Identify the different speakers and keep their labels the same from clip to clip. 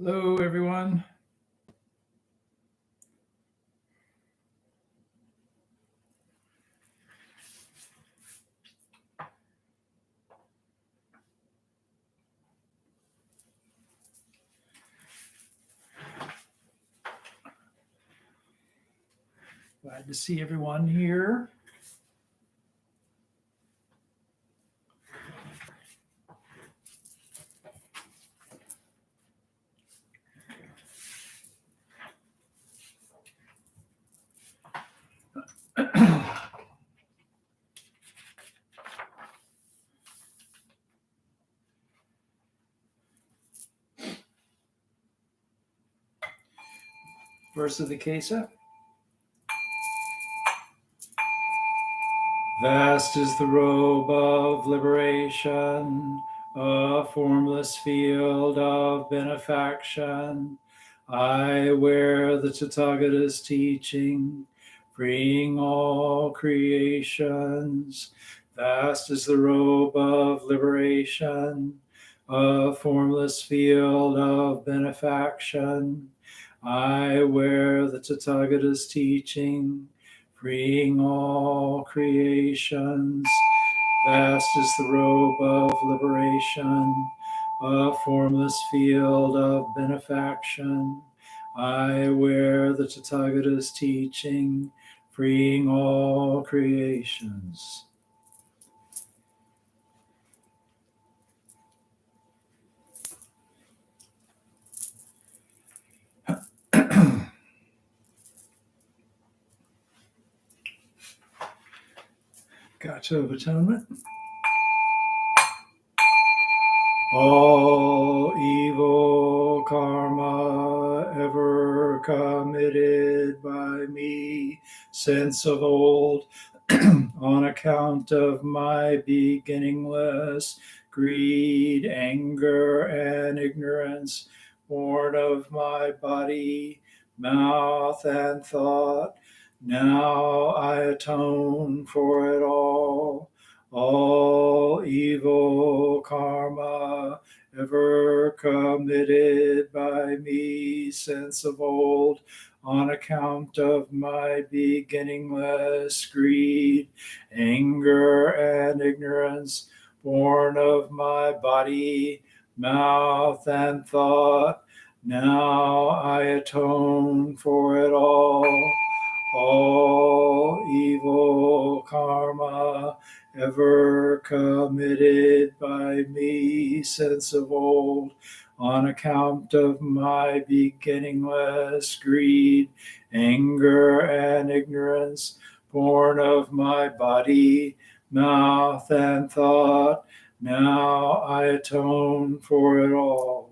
Speaker 1: Hello, everyone. Glad to see everyone here. Verse of the Kesa. Vast is the robe of liberation, a formless field of benefaction. I wear the Tathagata's teaching, freeing all creations. Vast is the robe of liberation, a formless field of benefaction. I wear the Tathagata's teaching, freeing all creations. Vast is the robe of liberation, a formless field of benefaction. I wear the Tathagata's teaching, freeing all creations. Gotcha of Atonement. All evil karma ever committed by me since of old, on account of my beginningless greed, anger, and ignorance, born of my body, mouth, and thought, now I atone for it all. All evil karma ever committed by me since of old, on account of my beginningless greed, anger, and ignorance, born of my body, mouth, and thought, now I atone for it all. All evil karma ever committed by me since of old, on account of my beginningless greed, anger, and ignorance, born of my body, mouth, and thought, now I atone for it all.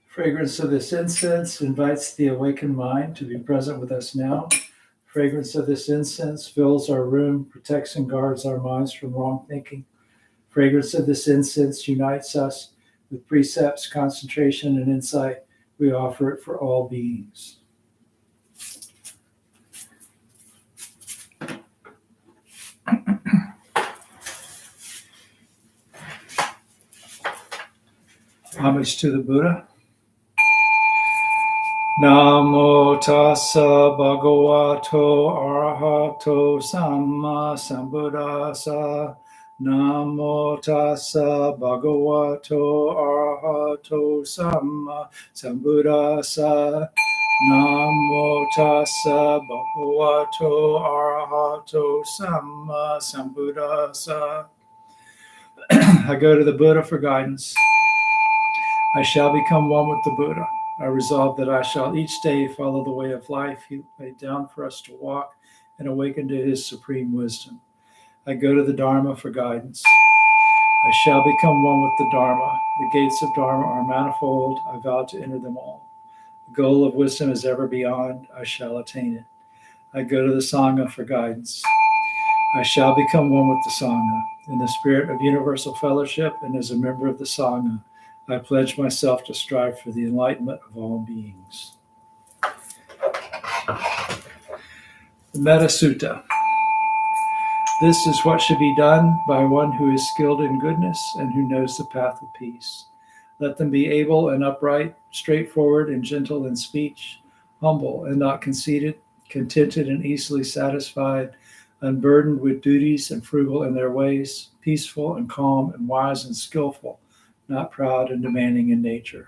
Speaker 1: Fragrance of this incense invites the awakened mind to be present with us now. Fragrance of this incense fills our room, protects and guards our minds from wrong thinking. Fragrance of this incense unites us with precepts, concentration, and insight. We offer it for all beings. Homage to the Buddha. Namo tassa bhagavato arahato samma sambuddhassa. Namo tassa bhagavato arahato samma sambuddhassa. Namo tassa bhagavato arahato samma sambuddhassa. I go to the Buddha for guidance. I shall become one with the Buddha. I resolve that I shall each day follow the way of life he laid down for us to walk and awaken to his supreme wisdom. I go to the Dharma for guidance. I shall become one with the Dharma. The gates of Dharma are manifold. I vow to enter them all. The goal of wisdom is ever beyond. I shall attain it. I go to the Sangha for guidance. I shall become one with the Sangha. In the spirit of universal fellowship and as a member of the Sangha, I pledge myself to strive for the enlightenment of all beings. The Metta Sutta. This is what should be done by one who is skilled in goodness and who knows the path of peace. Let them be able and upright, straightforward and gentle in speech, humble and not conceited, contented and easily satisfied, unburdened with duties and frugal in their ways, peaceful and calm and wise and skillful, not proud and demanding in nature.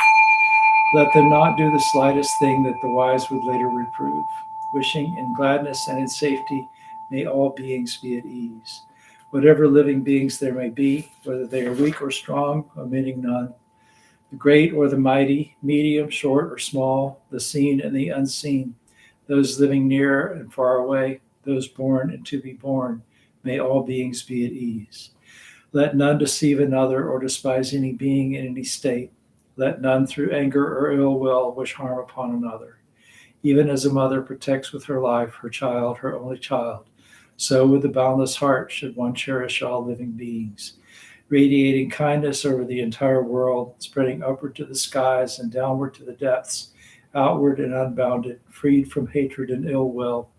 Speaker 1: Let them not do the slightest thing that the wise would later reprove. Wishing in gladness and in safety, may all beings be at ease. Whatever living beings there may be, whether they are weak or strong, omitting none, the great or the mighty, medium, short or small, the seen and the unseen, those living near and far away, those born and to be born, may all beings be at ease. Let none deceive another or despise any being in any state. Let none through anger or ill will wish harm upon another. Even as a mother protects with her life her child, her only child, so with a boundless heart should one cherish all living beings, radiating kindness over the entire world, spreading upward to the skies and downward to the depths, outward and unbounded, freed from hatred and ill will,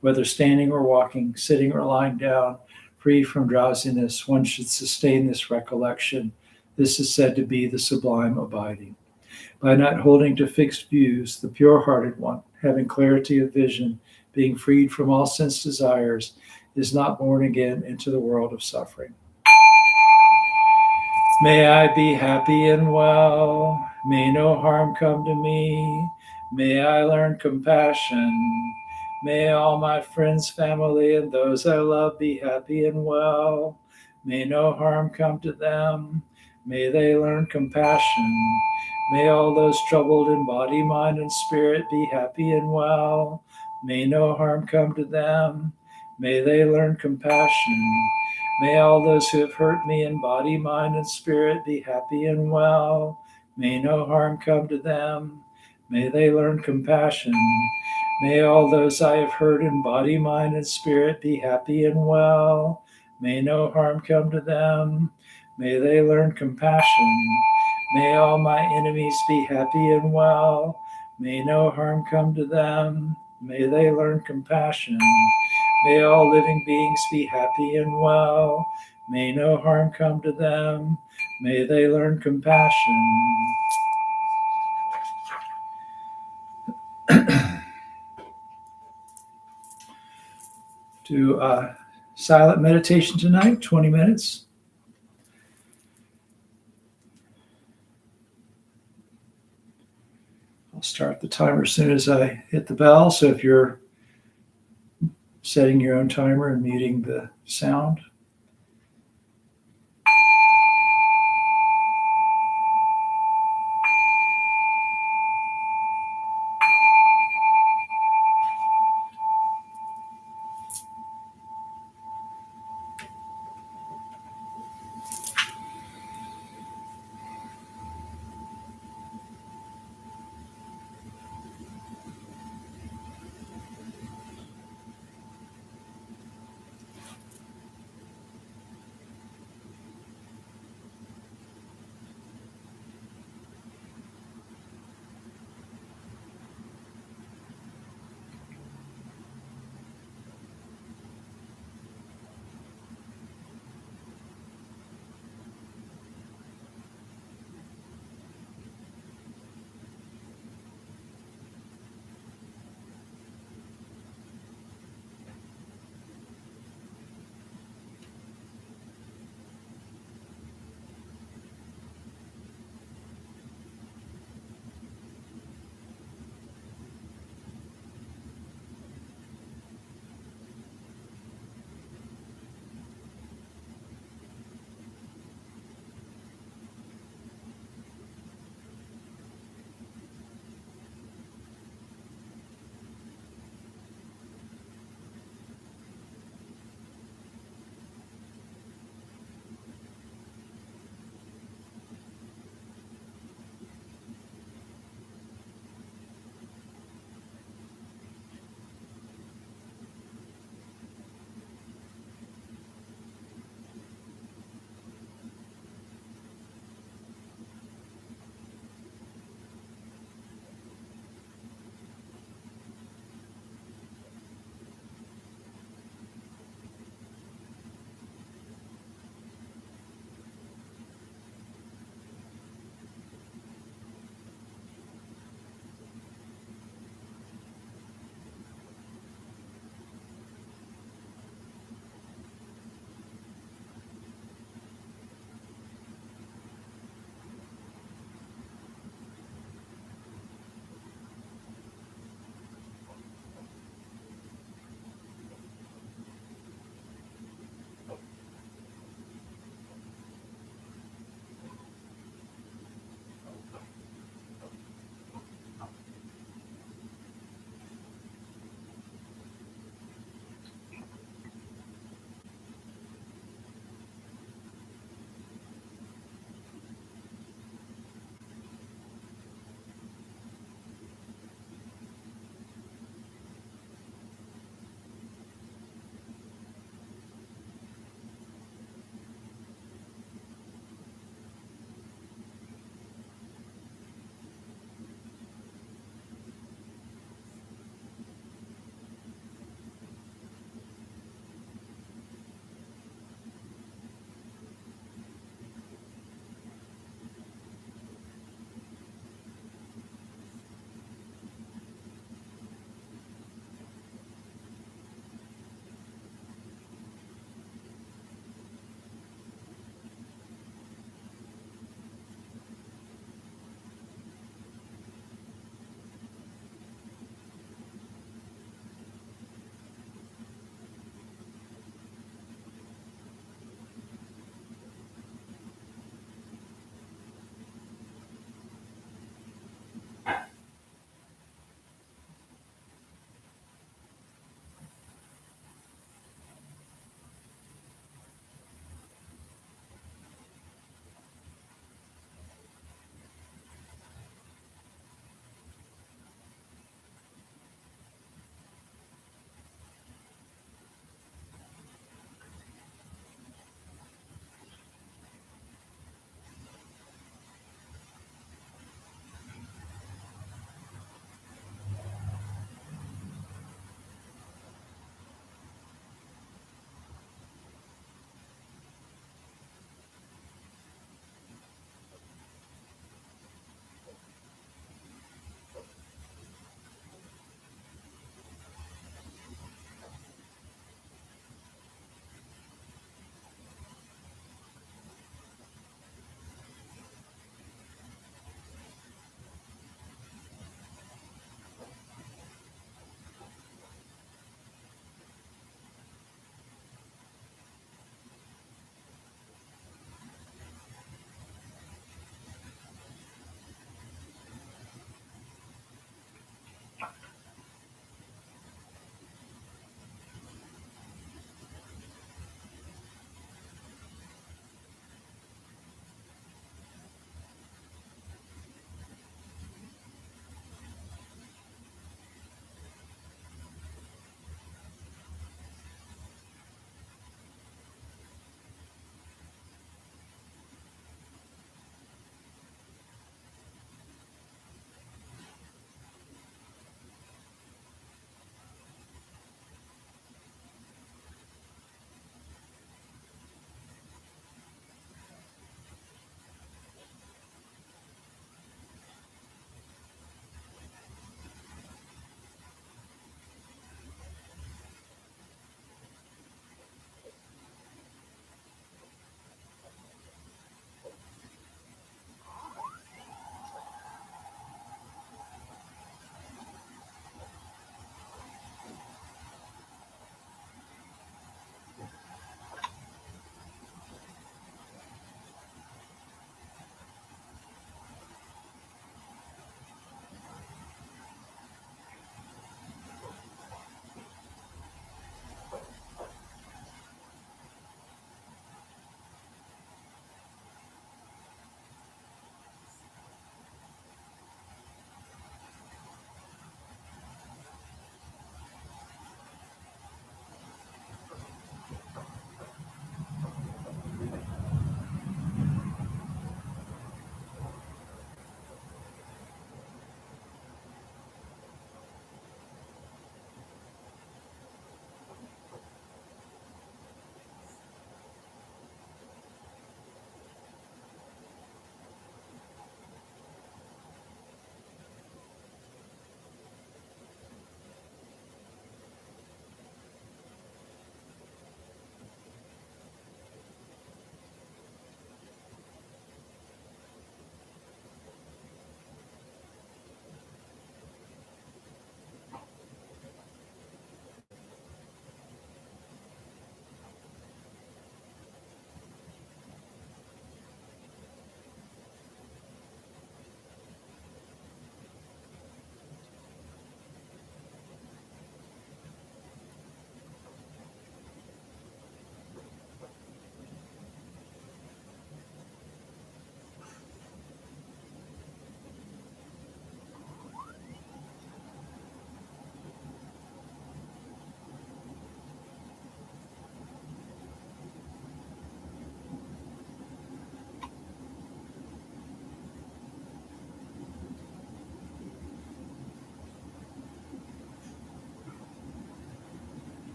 Speaker 1: whether standing or walking, sitting or lying down, free from drowsiness, one should sustain this recollection. This is said to be the sublime abiding. By not holding to fixed views, the pure-hearted one, having clarity of vision, being freed from all sense desires, is not born again into the world of suffering. May I be happy and well. May no harm come to me. May I learn compassion. May all my friends, family, and those I love be happy and well. May no harm come to them. May they learn compassion. May all those troubled in body, mind, and spirit be happy and well. May no harm come to them. May they learn compassion. May all those who have hurt me in body, mind, and spirit be happy and well. May no harm come to them. May they learn compassion. May all those I have hurt in body, mind, and spirit be happy and well. May no harm come to them. May they learn compassion. May all my enemies be happy and well. May no harm come to them. May they learn compassion. May all living beings be happy and well. May no harm come to them. May they learn compassion. Do silent meditation tonight, 20 minutes. I'll start the timer as soon as I hit the bell. So if you're setting your own timer and muting the sound.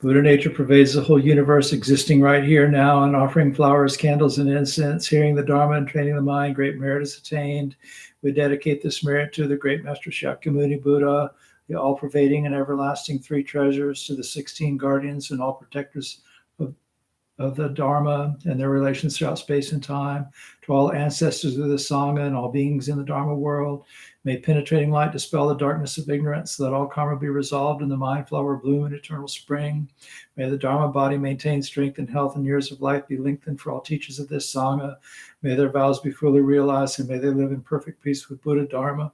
Speaker 1: Buddha nature pervades the whole universe, existing right here now, and offering flowers, candles, and incense, hearing the Dharma and training the mind. Great merit is attained. We dedicate this merit to the great Master Shakyamuni Buddha, the all-pervading and everlasting three treasures, to the 16 guardians and all protectors of the Dharma and their relations throughout space and time, to all ancestors of the Sangha and all beings in the Dharma world. May penetrating light dispel the darkness of ignorance, so that all karma be resolved and the mind flower bloom in eternal spring. May the Dharma body maintain strength and health, and years of life be lengthened for all teachers of this Sangha. May their vows be fully realized, and may they live in perfect peace with Buddha Dharma.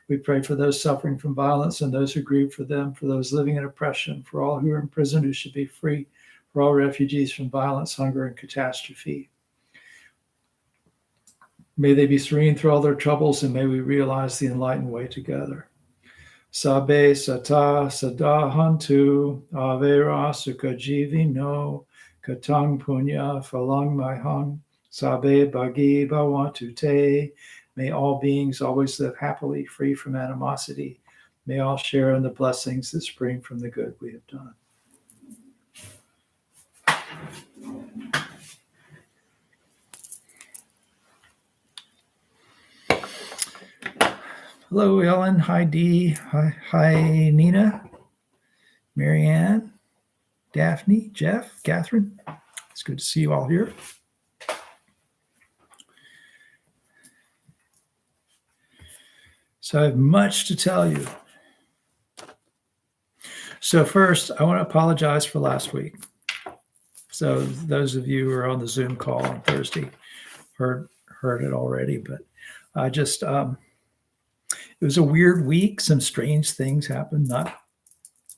Speaker 1: We pray for those suffering from violence and those who grieve for them, for those living in oppression, for all who are imprisoned who should be free, for all refugees from violence, hunger, and catastrophe. May they be serene through all their troubles, and may we realize the enlightened way together. Sabe sata sadahantu avera sukha jivino katang punya phalang mahang sabe bhagi bhavantu te. May all beings always live happily, free from animosity. May all share in the blessings that spring from the good we have done. Hello, Ellen. Hi, Dee. Hi, Nina, Marianne, Daphne, Jeff, Catherine. It's good to see you all here. So I have much to tell you. So first, I want to apologize for last week. So those of you who are on the Zoom call on Thursday heard it already, but I just it was a weird week. Some strange things happened, not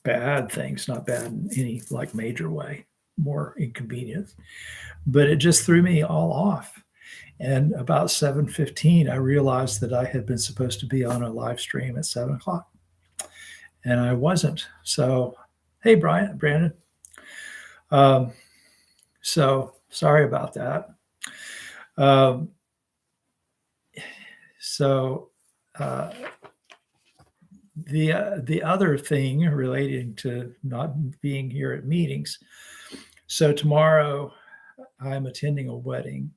Speaker 1: bad things, not bad in any like major way, more inconvenience, but it just threw me all off. And about 7:15, I realized that I had been supposed to be on a live stream at 7:00, and I wasn't. So, hey, Brandon. So sorry about that. The other thing relating to not being here at meetings. So tomorrow I'm attending a wedding.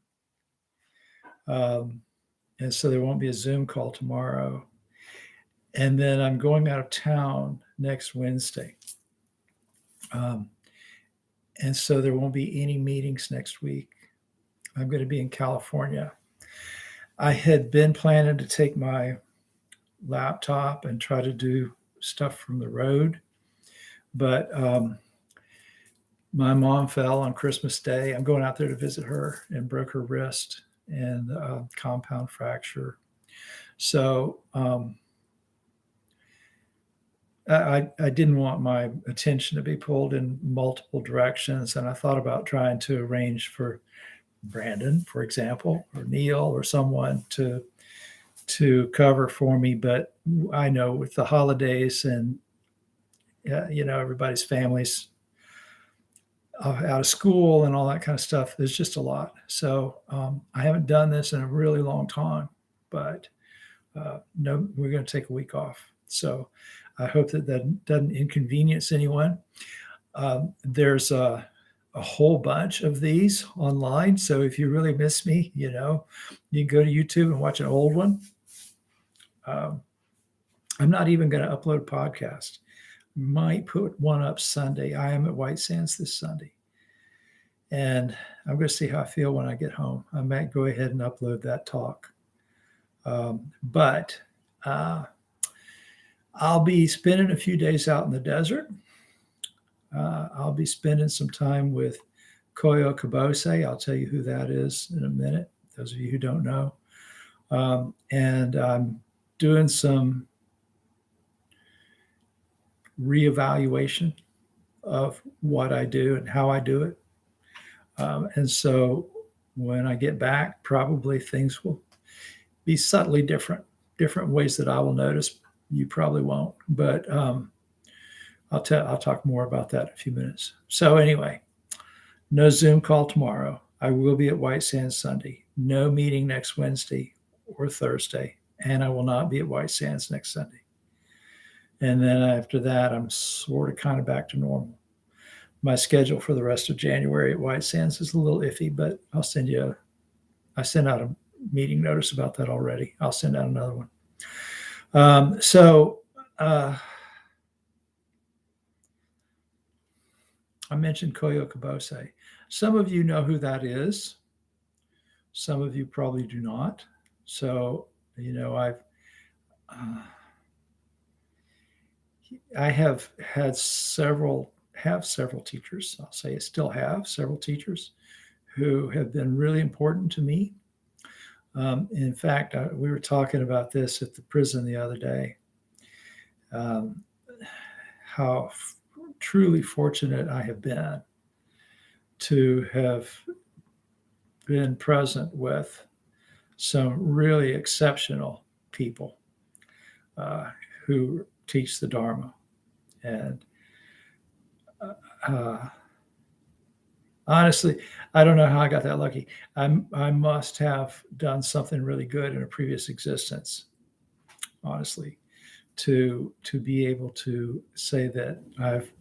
Speaker 1: And so there won't be a Zoom call tomorrow. And then I'm going out of town next Wednesday. And so there won't be any meetings next week. I'm going to be in California. I had been planning to take my laptop and try to do stuff from the road, but my mom fell on Christmas Day. I'm going out there to visit her and broke her wrist and compound fracture. So I didn't want my attention to be pulled in multiple directions, and I thought about trying to arrange for Brandon, for example, or Neil or someone to cover for me. But I know with the holidays and everybody's families out of school and all that kind of stuff, there's just a lot. So I haven't done this in a really long time, but no, we're going to take a week off. So I hope that doesn't inconvenience anyone. There's a whole bunch of these online. So if you really miss me, you can go to YouTube and watch an old one. I'm not even going to upload a podcast. Might put one up Sunday. I am at White Sands this Sunday. And I'm going to see how I feel when I get home. I might go ahead and upload that talk. But I'll be spending a few days out in the desert. I'll be spending some time with Koyo Kabose. I'll tell you who that is in a minute, those of you who don't know. And I'm doing some reevaluation of what I do and how I do it. And so when I get back, probably things will be subtly different ways that I will notice. You probably won't, but I'll talk more about that in a few minutes. So anyway, no Zoom call tomorrow. I will be at White Sands Sunday. No meeting next Wednesday or Thursday, and I will not be at White Sands next Sunday. And then after that, I'm sort of kind of back to normal. My schedule for the rest of January at White Sands is a little iffy, but I sent out a meeting notice about that already. I'll send out another one. I mentioned Koyo Kabose. Some of you know who that is. Some of you probably do not. So, I have had several teachers. I'll say I still have several teachers who have been really important to me. In fact, we were talking about this at the prison the other day. How truly fortunate I have been to have been present with some really exceptional people who teach the Dharma. And honestly, I don't know how I got that lucky. I must have done something really good in a previous existence, honestly, to be able to say that I've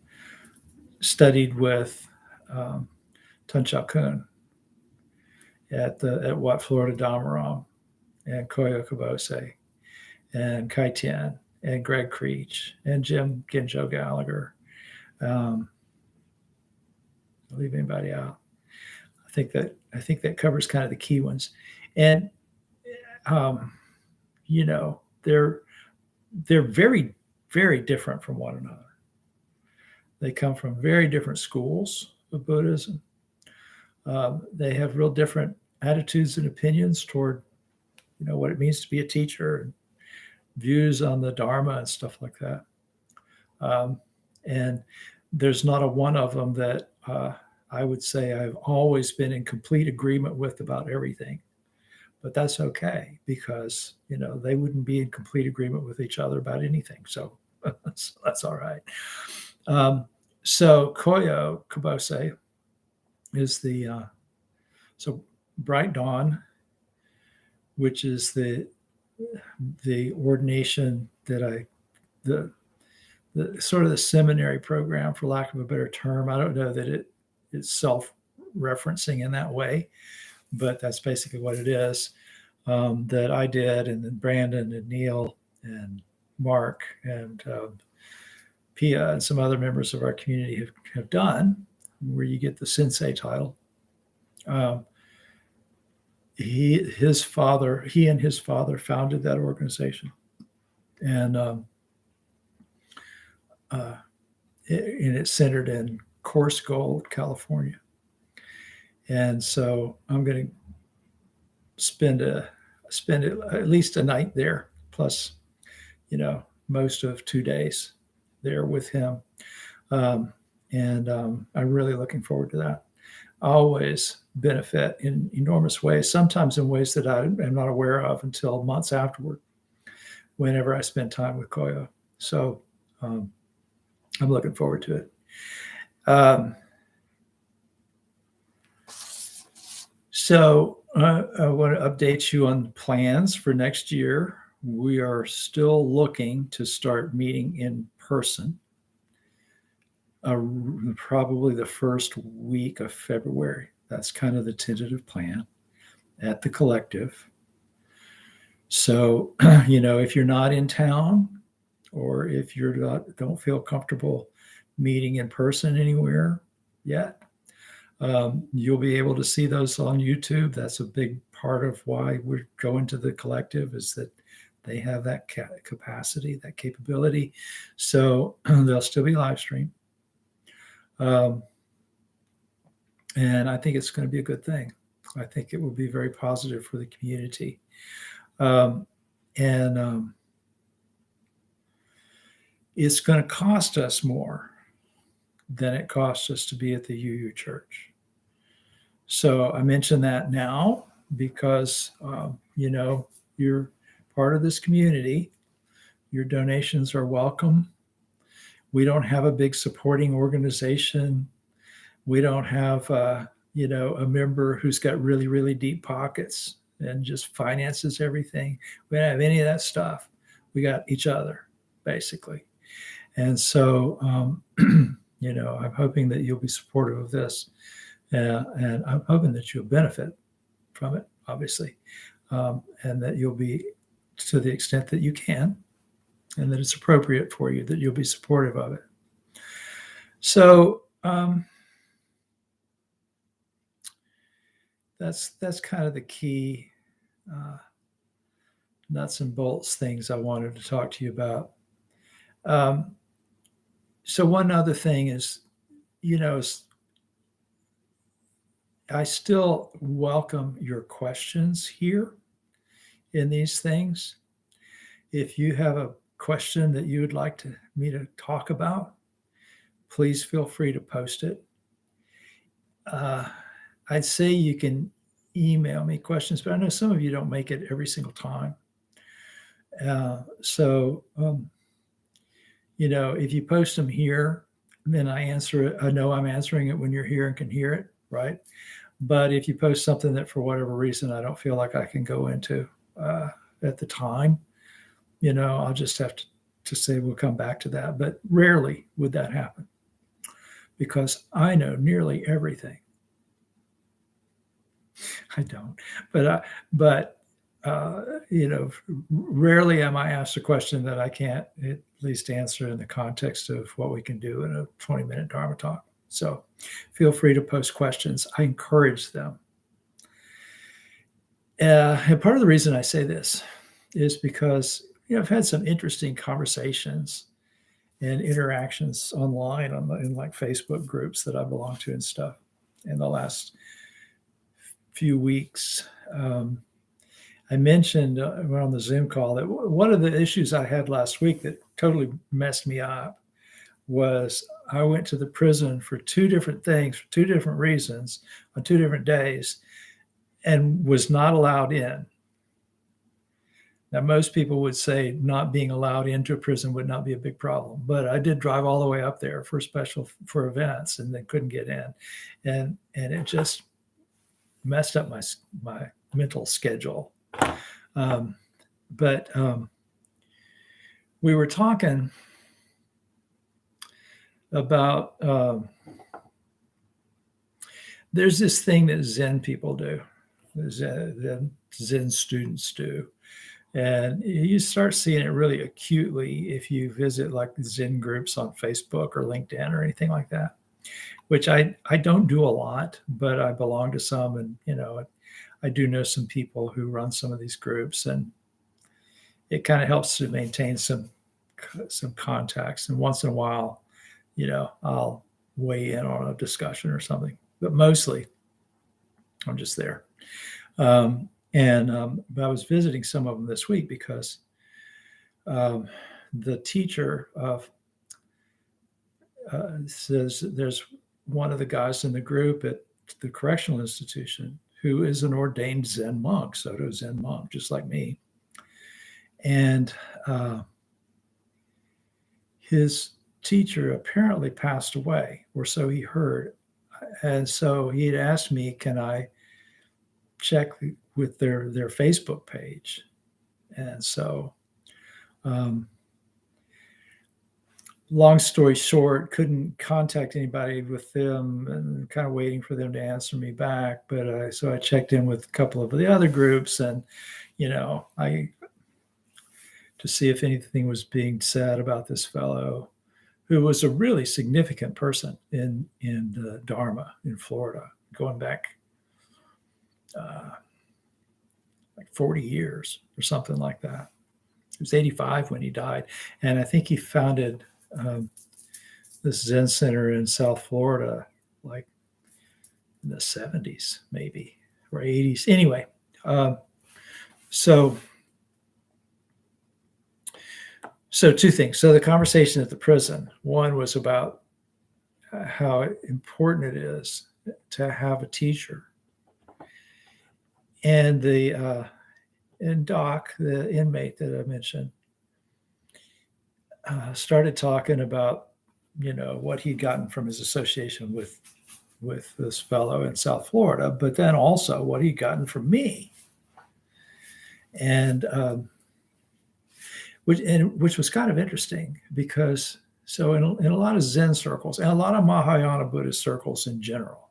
Speaker 1: studied with Tun Chao Kun at Wat Florida Dhammaram and Koyo Kabose and Kai Tian and Greg Creech and Jim Ginjo Gallagher. Leave anybody out? I think that covers kind of the key ones, and they're very, very different from one another. They come from very different schools of Buddhism. They have real different attitudes and opinions toward, what it means to be a teacher, and views on the Dharma and stuff like that. And there's not a one of them that I would say I've always been in complete agreement with about everything. But that's okay, because, they wouldn't be in complete agreement with each other about anything. So that's all right. So Koyo Kabose is so Bright Dawn, which is the ordination that the sort of the seminary program, for lack of a better term. I don't know that it's self-referencing in that way, but that's basically what it is, that I did, and then Brandon and Neil and Mark and Pia and some other members of our community have done, where you get the sensei title. He and his father founded that organization, and it's centered in Coarse Gold, California. And so I'm going to spend at least a night there, plus, most of 2 days there with him. I'm really looking forward to that. I always benefit in enormous ways, sometimes in ways that I am not aware of until months afterward, whenever I spend time with Koyo. So I'm looking forward to it. So I want to update you on plans for next year. We are still looking to start meeting in person, probably the first week of February. That's kind of the tentative plan at the collective. So, if you're not in town, or if don't feel comfortable meeting in person anywhere yet, you'll be able to see those on YouTube. That's a big part of why we're going to the collective, is that they have that capacity, that capability. So they'll still be live streamed. And I think it's going to be a good thing. I think it will be very positive for the community. It's going to cost us more than it costs us to be at the UU Church. So I mention that now because, you're part of this community. Your donations are welcome. We don't have a big supporting organization. We don't have, a member who's got really, really deep pockets and just finances everything. We don't have any of that stuff. We got each other, basically. And so, I'm hoping that you'll be supportive of this, and I'm hoping that you'll benefit from it, obviously, and that you'll be, to the extent that you can, and that it's appropriate for you, that you'll be supportive of it. So that's kind of the key nuts and bolts things I wanted to talk to you about. So one other thing is, I still welcome your questions here in these things. If you have a question that you would like me to talk about, please feel free to post it. I'd say you can email me questions, but I know some of you don't make it every single time. If you post them here, then I answer it. I know I'm answering it when you're here and can hear it, right? But if you post something that for whatever reason I don't feel like I can go into at the time, I'll just have to say we'll come back to that. But rarely would that happen, because I know nearly everything. I don't, but rarely am I asked a question that I can't at least answer in the context of what we can do in a 20-minute Dharma talk. So feel free to post questions. I encourage them. And part of the reason I say this is because I've had some interesting conversations and interactions online in like Facebook groups that I belong to and stuff in the last few weeks. I mentioned on the Zoom call that one of the issues I had last week that totally messed me up was I went to the prison for two different things, for two different reasons, on 2 different days, and was not allowed in. Now, most people would say not being allowed into a prison would not be a big problem, but I did drive all the way up there for events, and then couldn't get in, and it just messed up my mental schedule. But we were talking about there's this thing that Zen people do, Zen students do, and you start seeing it really acutely if you visit like Zen groups on Facebook or LinkedIn or anything like that, which I don't do a lot, but I belong to some, and I do know some people who run some of these groups, and it kind of helps to maintain some contacts. And once in a while, I'll weigh in on a discussion or something, but mostly I'm just there. But I was visiting some of them this week because the teacher of says there's one of the guys in the group at the correctional institution who is an ordained Zen monk, Soto Zen monk, just like me. And his teacher apparently passed away, or so he heard. And so he had asked me, can I check with their Facebook page? And so long story short, couldn't contact anybody with them, and kind of waiting for them to answer me back. But so I checked in with a couple of the other groups, and to see if anything was being said about this fellow, who was a really significant person in the Dharma in Florida, going back like 40 years or something like that. He was 85 when he died, and I think he founded this Zen center in South Florida, like in the 70s, maybe, or 80s. Anyway, so two things. So the conversation at the prison, one was about how important it is to have a teacher. And and Doc, the inmate that I mentioned, started talking about, what he'd gotten from his association with this fellow in South Florida, but then also what he'd gotten from me. And which was kind of interesting because so in a lot of Zen circles and a lot of Mahayana Buddhist circles in general,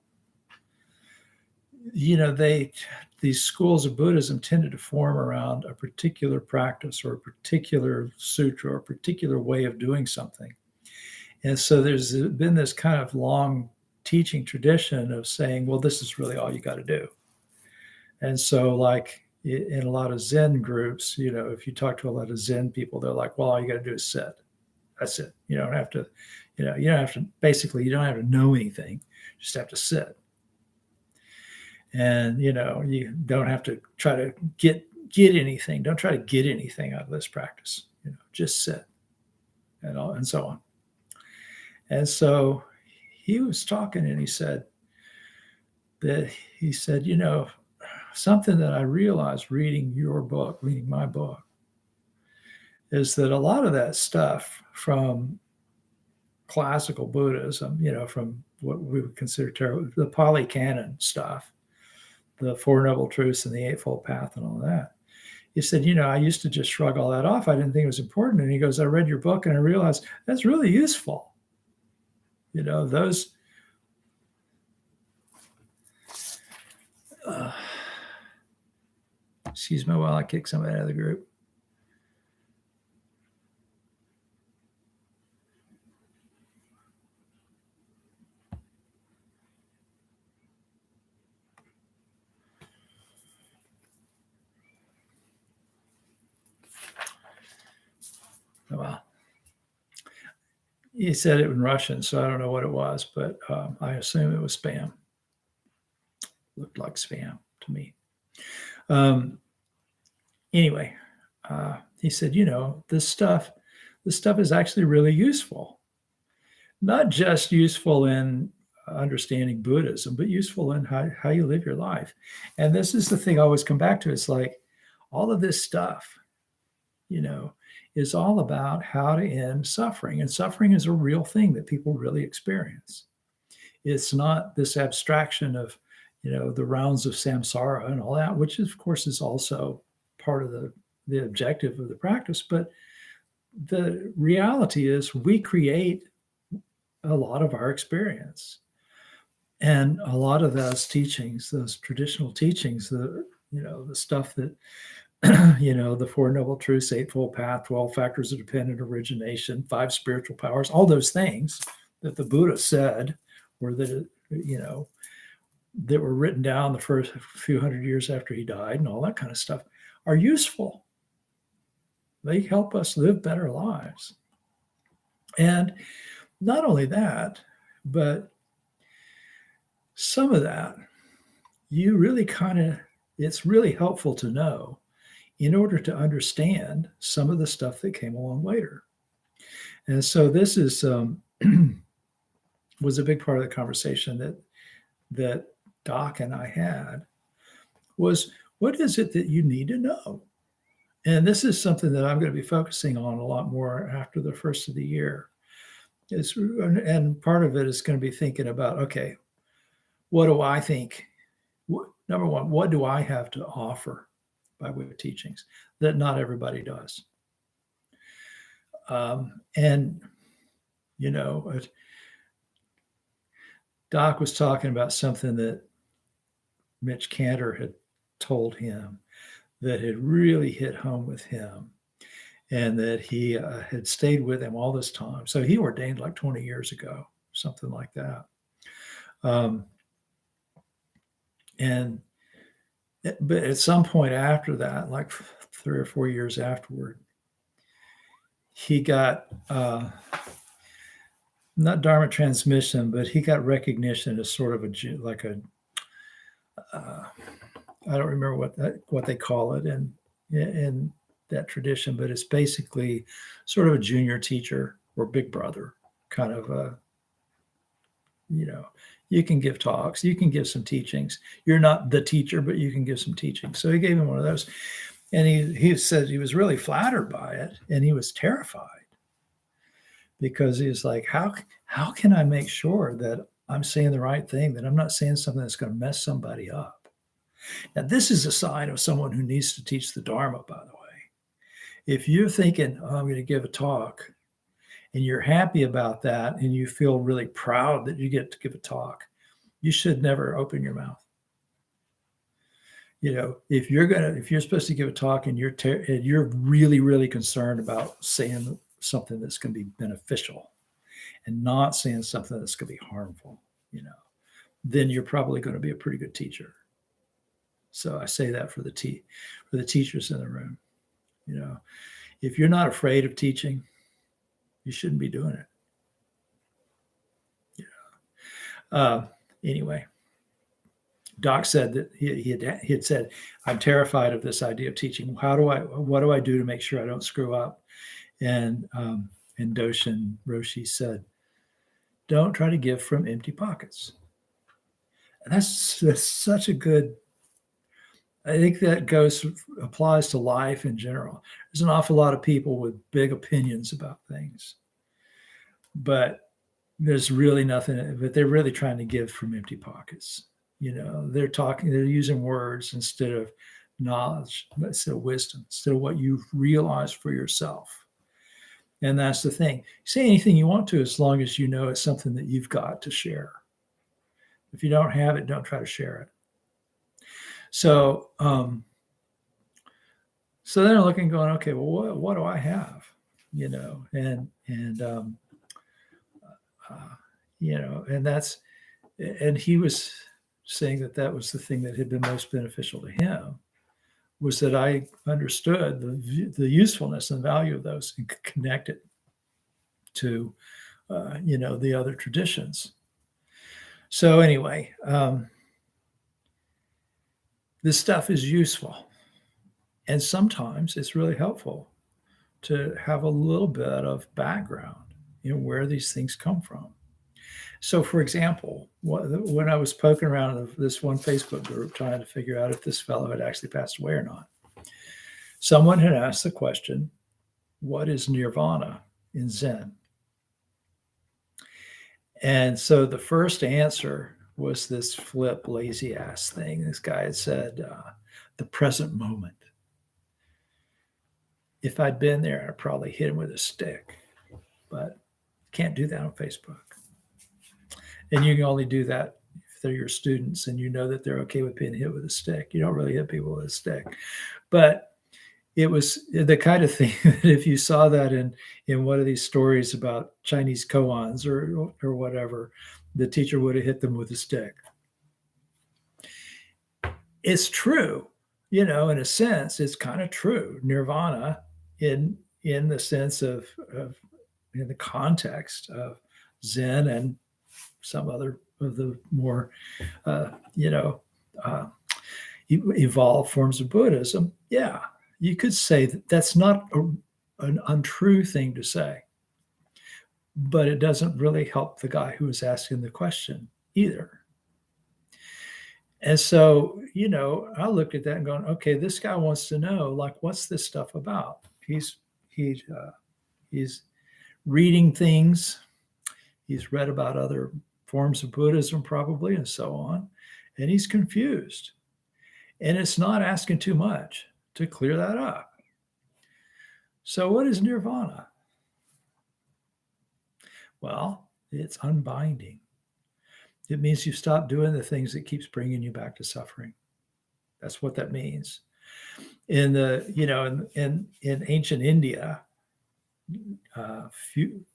Speaker 1: these schools of Buddhism tended to form around a particular practice or a particular sutra or a particular way of doing something. And so there's been this kind of long teaching tradition of saying, well, this is really all you got to do. And so like in a lot of Zen groups, if you talk to a lot of Zen people, they're like, well, all you got to do is sit. That's it. You don't have to, basically, you don't have to know anything. You just have to sit. And, you don't have to try to get anything. Don't try to get anything out of this practice. Just sit and so on. And so he was talking and he said, something that I realized reading my book, is that a lot of that stuff from classical Buddhism, from what we would consider the Pali Canon stuff, the Four Noble Truths and the Eightfold Path and all that. He said, I used to just shrug all that off. I didn't think it was important. And he goes, I read your book and I realized that's really useful. Those excuse me while I kick somebody out of the group. Oh, well, he said it in Russian, so I don't know what it was, but I assume it was spam. Looked like spam to me. Anyway, he said, this stuff is actually really useful. Not just useful in understanding Buddhism, but useful in how you live your life. And this is the thing I always come back to. It's like all of this stuff, is all about how to end suffering. And suffering is a real thing that people really experience. It's not this abstraction of, the rounds of samsara and all that, which of course is also part of the objective of the practice. But the reality is we create a lot of our experience. And a lot of those teachings, those traditional teachings, the stuff that, the Four Noble Truths, Eightfold Path, 12 Factors of Dependent Origination, 5 Spiritual Powers, all those things that the Buddha said, or that, that were written down the first few hundred years after he died and all that kind of stuff, are useful. They help us live better lives. And not only that, but some of that, it's really helpful to know in order to understand some of the stuff that came along later. And so this is was a big part of the conversation that Doc and I had, was what is it that you need to know? And this is something that I'm going to be focusing on a lot more after the first of the year. And part of it is going to be thinking about, okay, what do I think? Number one, what do I have to offer by way of teachings that not everybody does? And, Doc was talking about something that Mitch Cantor had told him that had really hit home with him, and that he had stayed with him all this time. So he ordained like 20 years ago, something like that. But at some point after that, like 3 or 4 years afterward, he got not dharma transmission, but he got recognition as sort of I don't remember what they call it in that tradition, but it's basically sort of a junior teacher or big brother kind of you can give talks, you can give some teachings. You're not the teacher, but you can give some teachings. So he gave him one of those. And he said he was really flattered by it, and he was terrified because he was like, how can I make sure that I'm saying the right thing, that I'm not saying something that's going to mess somebody up? Now, this is a sign of someone who needs to teach the Dharma, by the way, If you're thinking, oh, I'm going to give a talk, and you're happy about that, and you feel really proud that you get to give a talk, you should never open your mouth. If you're supposed to give a talk and you're really, really concerned about saying something that's going to be beneficial and not saying something that's going to be harmful, then you're probably going to be a pretty good teacher. So I say that for the teachers in the room. If you're not afraid of teaching, you shouldn't be doing it. Anyway, Doc said that he had said, I'm terrified of this idea of teaching. What do I do to make sure I don't screw up? And Doshin Roshi said, don't try to give from empty pockets. And that's such a good, I think that applies to life in general. There's an awful lot of people with big opinions about things, but there's really nothing, but they're really trying to give from empty pockets. They're using words instead of knowledge, instead of wisdom, instead of what you've realized for yourself. And that's the thing. Say anything you want to, as long as you know it's something that you've got to share. If you don't have it, don't try to share it. So, so then I'm looking, going, okay, well, what do I have? And he was saying that was the thing that had been most beneficial to him, was that I understood the usefulness and value of those and could connect it to, the other traditions. So anyway, this stuff is useful. And sometimes it's really helpful to have a little bit of background, where these things come from. So, for example, when I was poking around in this one Facebook group trying to figure out if this fellow had actually passed away or not, someone had asked the question, what is nirvana in Zen? And so the first answer was this flip, lazy ass thing. This guy had said, the present moment. If I'd been there, I'd probably hit him with a stick, but can't do that on Facebook. And you can only do that if they're your students and that they're okay with being hit with a stick. You don't really hit people with a stick. But it was the kind of thing that if you saw that in one of these stories about Chinese koans or whatever, the teacher would have hit them with a stick. It's true, in a sense, it's kind of true. Nirvana in the sense of in the context of Zen and some other of the more, evolved forms of Buddhism. Yeah, you could say that's not an untrue thing to say, but it doesn't really help the guy who was asking the question either. And so, I looked at that and going, okay, this guy wants to know, what's this stuff about? He's reading things. He's read about other forms of Buddhism probably and so on. And he's confused. And it's not asking too much to clear that up. So what is nirvana? Well, it's unbinding. It means you stop doing the things that keeps bringing you back to suffering. That's what that means. In ancient India,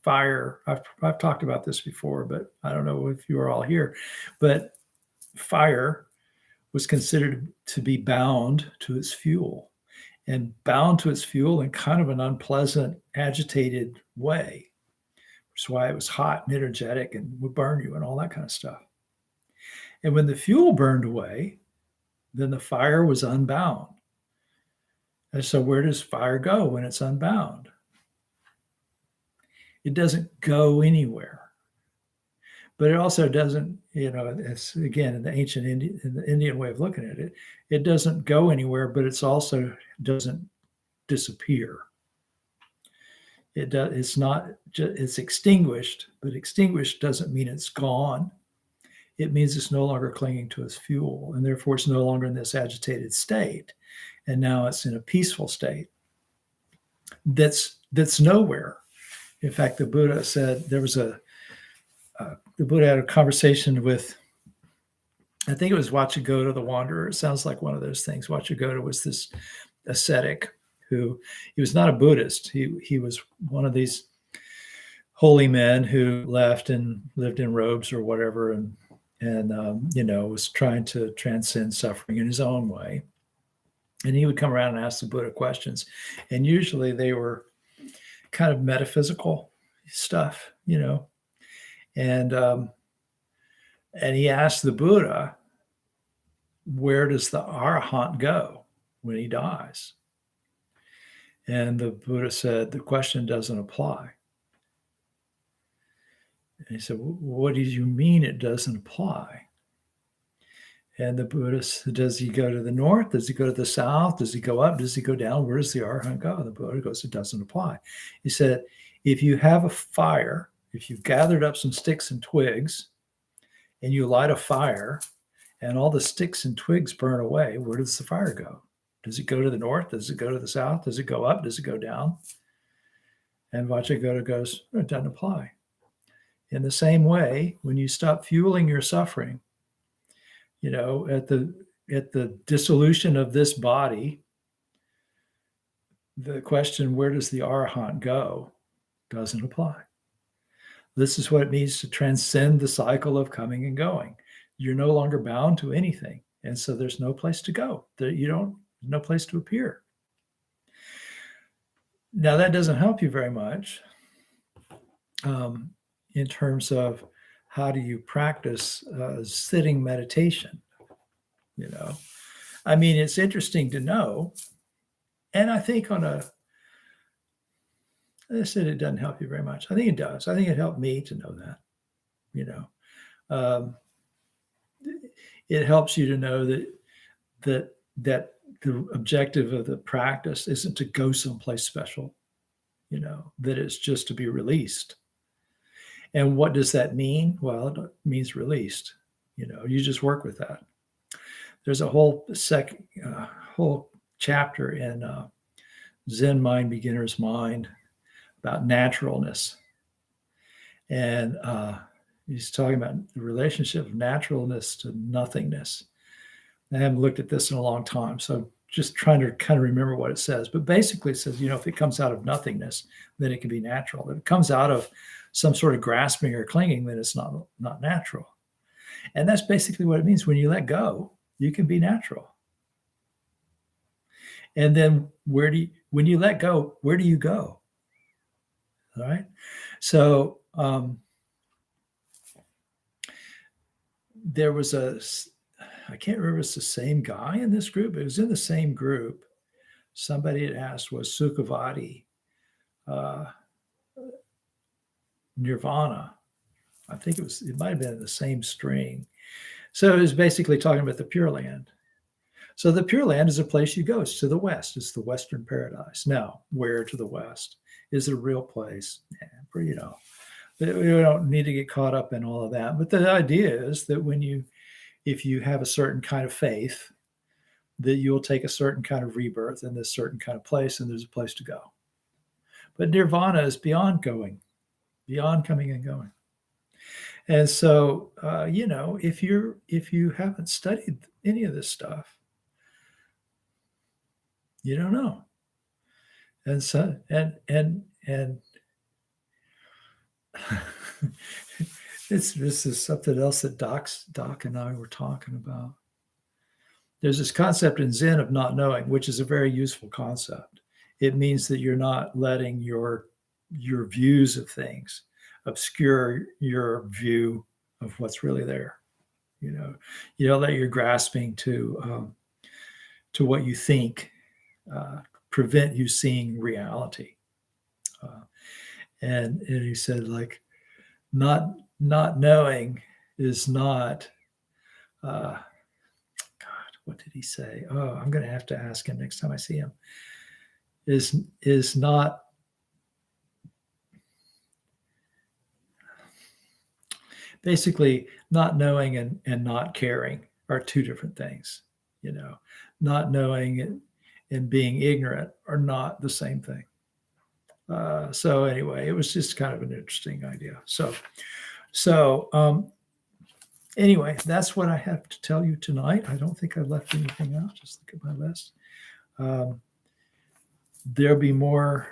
Speaker 1: fire, I've talked about this before, but I don't know if you were all here, but fire was considered to be bound to its fuel, and bound to its fuel in kind of an unpleasant, agitated way. That's why it was hot and energetic and would burn you and all that kind of stuff. And when the fuel burned away, then the fire was unbound. And so where does fire go when it's unbound? It doesn't go anywhere. But it also doesn't, it's again in the ancient Indian way of looking at it, it doesn't go anywhere, but it's also doesn't disappear. It's extinguished, but extinguished doesn't mean it's gone. It means it's no longer clinging to its fuel, and therefore it's no longer in this agitated state. And now it's in a peaceful state. that's nowhere. In fact, the Buddha said the Buddha had a conversation with, I think it was Vacchagotta the Wanderer. It sounds like one of those things. Vacchagotta was this ascetic who, he was not a Buddhist. He was one of these holy men who left and lived in robes or whatever, and was trying to transcend suffering in his own way. And he would come around and ask the Buddha questions, and usually they were kind of metaphysical stuff, and he asked the Buddha, where does the arahant go when he dies? And the Buddha said, the question doesn't apply. And he said, what do you mean it doesn't apply? And the Buddha said, does he go to the north? Does he go to the south? Does he go up? Does he go down? Where does the arahant go? And the Buddha goes, it doesn't apply. He said, if you have a fire, if you've gathered up some sticks and twigs and you light a fire and all the sticks and twigs burn away, where does the fire go? Does it go to the north? Does it go to the south? Does it go up? Does it go down? And Vacchagotta goes, it doesn't apply. In the same way, when you stop fueling your suffering, at the dissolution of this body, the question, where does the arahant go, doesn't apply. This is what it means to transcend the cycle of coming and going. You're no longer bound to anything. And so there's no place to go. No place to appear. Now, that doesn't help you very much in terms of how do you practice sitting meditation. It's interesting to know. And I think I said it doesn't help you very much. I think it does. I think it helped me to know that, it helps you to know that the objective of the practice isn't to go someplace special, that it's just to be released. And what does that mean? Well, it means released. You just work with that. There's a whole chapter in Zen Mind, Beginner's Mind about naturalness. And he's talking about the relationship of naturalness to nothingness. I haven't looked at this in a long time, so I'm just trying to kind of remember what it says. But basically it says, if it comes out of nothingness, then it can be natural. If it comes out of some sort of grasping or clinging, then it's not natural. And that's basically what it means. When you let go, you can be natural. And then when you let go, where do you go? All right. So there was I can't remember if it's the same guy in this group. It was in the same group. Somebody had asked, was Sukhavati Nirvana? I think it might have been the same string. So it was basically talking about the Pure Land. So the Pure Land is a place you go. It's to the west. It's the Western Paradise. Now, where to the west? Is it a real place? We don't need to get caught up in all of that. But the idea is that if you have a certain kind of faith, that you'll take a certain kind of rebirth in this certain kind of place, and there's a place to go. But nirvana is beyond going, beyond coming and going. And so, if you haven't studied any of this stuff, you don't know. And so, and this is something else that Doc and I were talking about. There's this concept in Zen of not knowing, which is a very useful concept. It means that you're not letting your views of things obscure your view of what's really there. You don't let your grasping to what you think prevent you seeing reality. And he said, like, not knowing is not. God, what did he say? Oh, I'm going to have to ask him next time I see him. Is not. Basically, not knowing and not caring are two different things. Not knowing and being ignorant are not the same thing. So anyway, it was just kind of an interesting idea. So anyway, that's what I have to tell you tonight. I don't think I left anything out. Just look at my list. There'll be more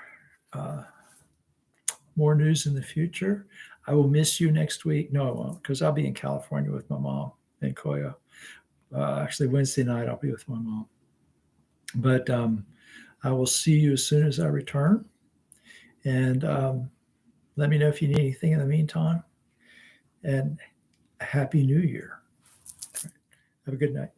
Speaker 1: news in the future. I will miss you next week. No, I won't, because I'll be in California with my mom in Coyo. Actually, Wednesday night I'll be with my mom. But I will see you as soon as I return. And let me know if you need anything in the meantime. And Happy New Year. Have a good night.